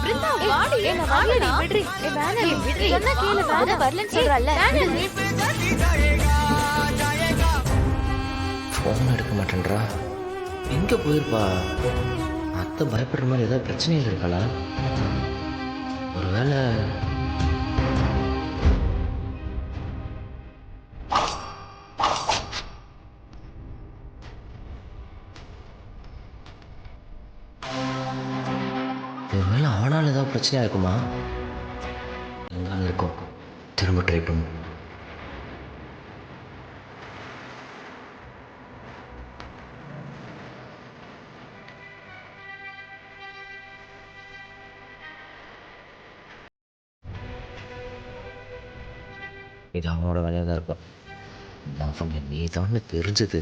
பிருந்தா வாடி என்ன வாடி விடுறி வேணாடி விடுறி என்ன கேளு வேணா வரலன்னு சொல்றல்ல ஃபோன் எடுக்க மாட்டேன்றா. எங்க போயிருப்பா? அத்தை பயப்படுற மாதிரி ஏதாவது பிரச்சனைகள் இருக்காளா? ஒருவேளை ஒருவேளை ஆனாலும் ஏதாவது பிரச்சனையா இருக்குமா? எங்காலும் இருக்கும். திரும்ப ட்ரை பண்ணும். இது அவனோட வேலையாக தான் இருக்கும். அவங்க நீ தான் தெரிஞ்சது.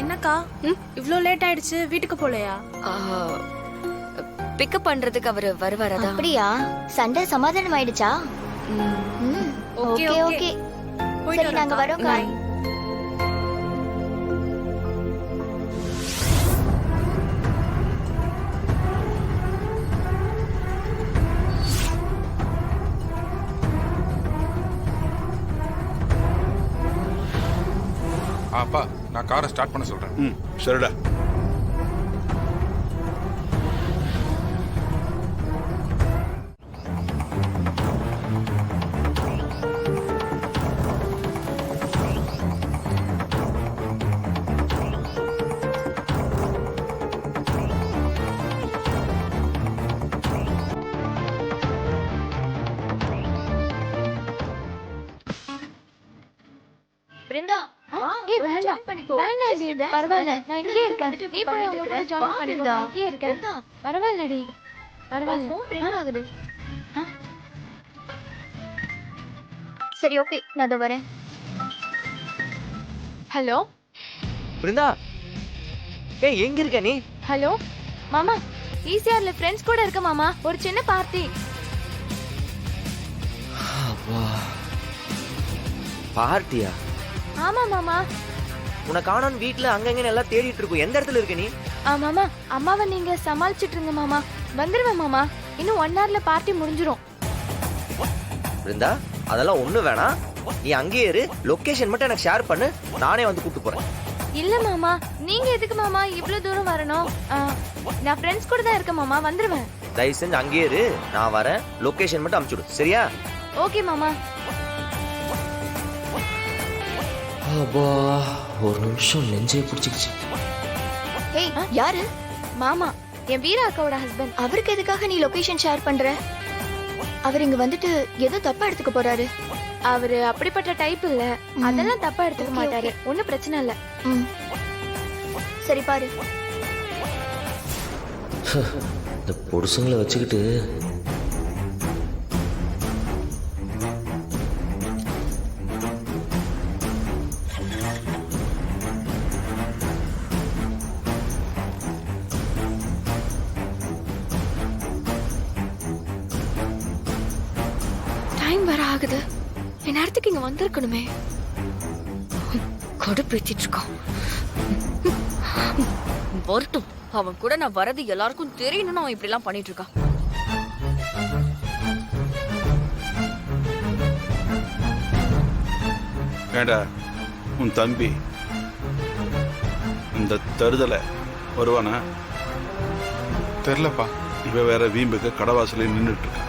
என்னக்கா இவ்ளோ லேட் ஆயிடுச்சு, வீட்டுக்கு போலையா? பிக்கப் பண்றதுக்கு அவரு வருவாரா? அப்படியா? சண்டை சமாதானம் ஆயிடுச்சா? ஓகே ஓகே சரி நாங்க வரோம்க்கா. அப்பா நான் காரை ஸ்டார்ட் பண்ண சொல்றேன். சரிடா. பிருந்தா பரவாயில்ல நான் இங்கே இருக்கேன். நீ போய் அவங்க கூட ஜாயின் பண்ணிக்கோ. இங்கே இருக்கேன். பரவாயில்லடி பரவாயில்ல. சரி ஓகே நான் அதோ வரேன். ஹலோ பிருந்தா, ஏய் எங்க இருக்க நீ? ஹலோ மாமா, ஈசிஆர்ல ஃப்ரெண்ட்ஸ் கூட இருக்க மாமா, ஒரு சின்ன பார்ட்டி. பார்ட்டியா? ஆமா மாமா. உன்னை காணோன்னு வீட்டுல அங்கங்க எல்லாம் தேடிட்டு இருக்கோம். எந்த இடத்துல இருக்க நீ? மாமா அம்மாவை நீங்க சமாளிச்சிட்டு இருங்க மாமா, வந்துருவேன் மாமா. இன்னும் 1 hourல பார்ட்டி முடிஞ்சிரும். பிருந்தா அதெல்லாம் ஒண்ணு வேணாம். நீ அங்கேயே இரு. லொகேஷன் மட்டும் எனக்கு ஷேர் பண்ணு, நானே வந்து கூப்பிட்டு போறேன். இல்ல மாமா, நீங்க எதுக்கு மாமா இவ்வளவு தூரம் வரணும்? நான் ஃப்ரெண்ட்ஸ் கூட தான் இருக்கேன் மாமா, வந்துருவேன். தயவு செஞ்சு அங்கேயே இரு, நான் வரேன். லொகேஷன் மட்டும் அனுப்பிச்சுடு, சரியா? ஓகே மாமா. அப்பா ஒரு நிமிஷம் நெஞ்சே பிடிச்சிக்கிச்சு. ஏய் யாரு? மாமா, என் வீரா அக்காவோட ஹஸ்பண்ட். அவருக்கு எதுக்காக நீ லொகேஷன் ஷேர் பண்ற? அவர் இங்க வந்துட்டு ஏதோ தப்பா எடுத்துக்க போறாரு. அவரு அப்படிப்பட்ட டைப் இல்ல, அதெல்லாம் தப்பா எடுத்துக்க மாட்டாரு. ஒண்ணும் பிரச்சனை இல்ல. சரி பாரு. இந்த பொடுசுங்களை வச்சுக்கிட்டு டைம் வர ஆகுது. என் நேரத்துக்கு இங்க வந்திருக்கணுமே. கடுப்பேத்திட்டு இருக்கான். வரட்டும், அவன் கூட நான் வரது எல்லாருக்கும் தெரியணும்னு அவன் இப்படி எல்லாம் பண்ணிட்டு இருக்கான். ஏண்டா உன் தம்பி இந்த தருதலை வருவானா? தெரிலப்பா. இவ வேற வீம்புக்கு கடவாசல நின்றுட்டு இருக்கான்.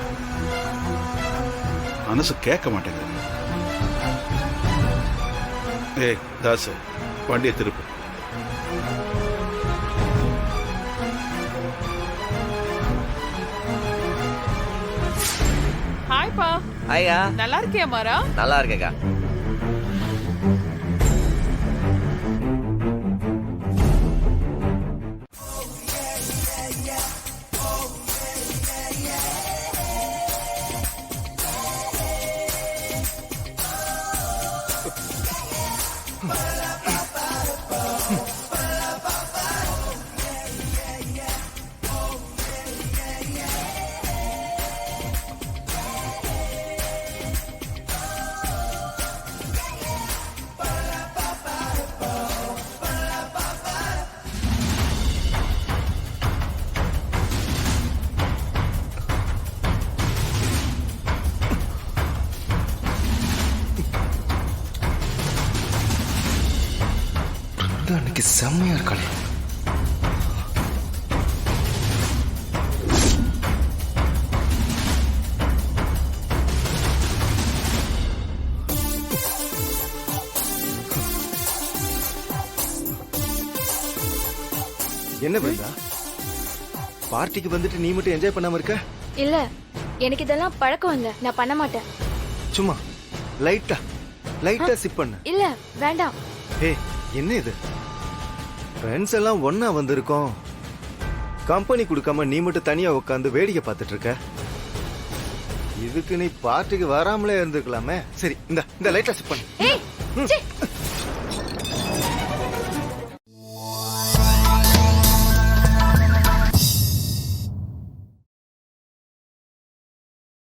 மனசு கேட்க மாட்டேங்குது. ஏய் தாசு, வண்டியை திருப்பு. ஹாய்ப்பா. ஐயா நல்லா இருக்கியா மாரா? நல்லா இருக்கேக்கா. இன்னைக்கு செம்மையா இருக்காளே. என்ன பிருந்தா, பார்ட்டிக்கு வந்துட்டு நீ மட்டும் என்ஜாய் பண்ணாம இருக்க? இல்ல எனக்கு இதெல்லாம் பழக்கம் இல்ல, நான் பண்ண மாட்டேன். சும்மா லைட்டா சிப் பண்ணு. இல்ல வேண்டாம். ஏய், என்ன இது? ஃப்ரெண்ட்ஸ் எல்லாம் ஒண்ணா வந்திருக்கோம். கம்பெனி கொடுக்காம நீ மட்டும் தனியா உட்காந்து வேடிக்கை பார்த்துட்டு இருக்க. இதுக்கு நீ பார்ட்டிக்கு வராமலே இருந்திருக்கலாமே. சரி, இந்த லைட்டா சிப் பண்ணு. ஏய், சீ.